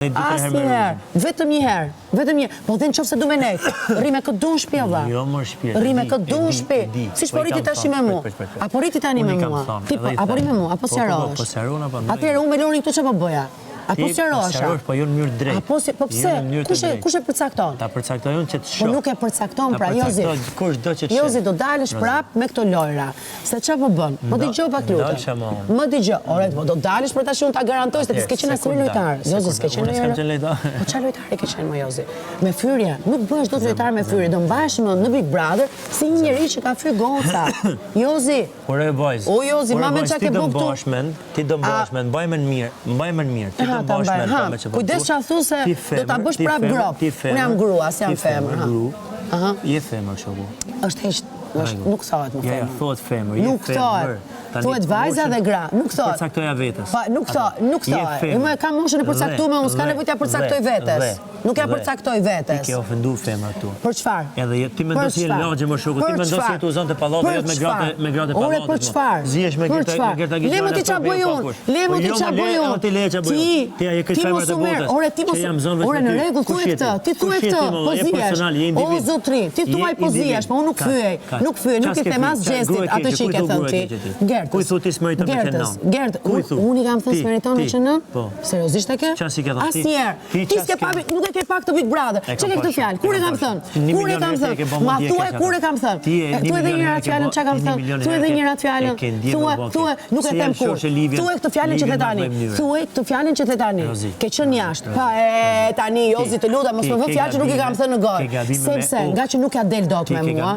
Asnjëherë, vetëm një herë, po dhe në qofë se du me nejtë, rri me këtë du në shpi, valla. Jo, më shpi. Rri me këtë du në shpi. Si shpo rriti tash me mua? Apo rriti tani me mua? Apo rri me mua? Apo sjarosh? Po sjaron apo ndaj? Atëherë, unë me Lori këtu që po bëja? Apo sjarosha? Po jo në mënyrë drejt. Po pse? Kush e përcakton? Ta përcaktojnë që të shoh. Po nuk e përcakton, pra Jozi. Kushdo që të shoh. Jozi, do dalësh prap me këto lojra. Se çfarë po bën? Po dëgjoj pak lutem. Më dëgjoj. Ore, po do dalësh për tash unë ta garantoj se ti s'ke qenë asnjë lojtar. Jozi s'ke qenë lojtar. Po çfarë lojtari ke qenë më Jozi? Me fyrje, nuk bëhesh dot lojtar me fyrje. Do mbahesh më në Big Brother si një njerëz që ka fyr goca. Jozi. Ore vajz. O Jozi, ma më çka ke bën këtu? Ti do mbahesh mend, mbaj më mirë, mbaj më mirë. Ti do mbahesh mend. Kujdes që a thu se do ta bësh prap grop. Unë jam grua, si jam femër. Je femër shoku. Është hiç, nuk thohet më femër. Ja, thuhet femër, Nuk thohet. Thuhet vajza dhe gra, nuk thohet. Përcaktoja vetes. Po, nuk thohet. Unë kam moshën e përcaktuar, unë s'ka nevojë t'ja përcaktoj vetes. Nuk ja përcaktoj vetes. Ti ke ofenduar femra këtu. Për çfarë? Edhe ti mendon si lagje më shoku, ti mendon si tu uzon te pallati jo me gratë pallati. Ore për çfarë? Zihesh me gratë Le më ti ç'a bëj unë. Le më ti ç'a bëj unë. Ti ai ke femra të botës. Ore ti mos. Ore në rregull, thuaj këtë. Ti thuaj këtë. Po zihesh. O zotri, ti thuaj po zihesh, po unë nuk fyej. Nuk fyej, nuk i them as gjestit atë që i ke thënë ti. Gert. Ku i thotë smeriton me qenë? Gert, unë i kam thënë smeriton me qenë? Po. Seriozisht e ke? Çfarë si ke thënë ti? Asnjëherë. Ti s'ke pa, nuk e ke pak të Big Brother. Çka ke këtë fjalë? Kur e kam thënë? Kur e kam thënë? Ma thuaj kur e kam thënë. Thuaj edhe një herë fjalën çka kam thënë. Thuaj edhe një herë fjalën. Thuaj, nuk e them kur. Thuaj këtë fjalën që the tani. Thuaj këtë fjalën që the tani. Ke qenë jashtë. Pa tani Jozi të lutem mos më vë fjalë që nuk i kam thënë në gojë. Sepse nga që nuk ja del dot me mua.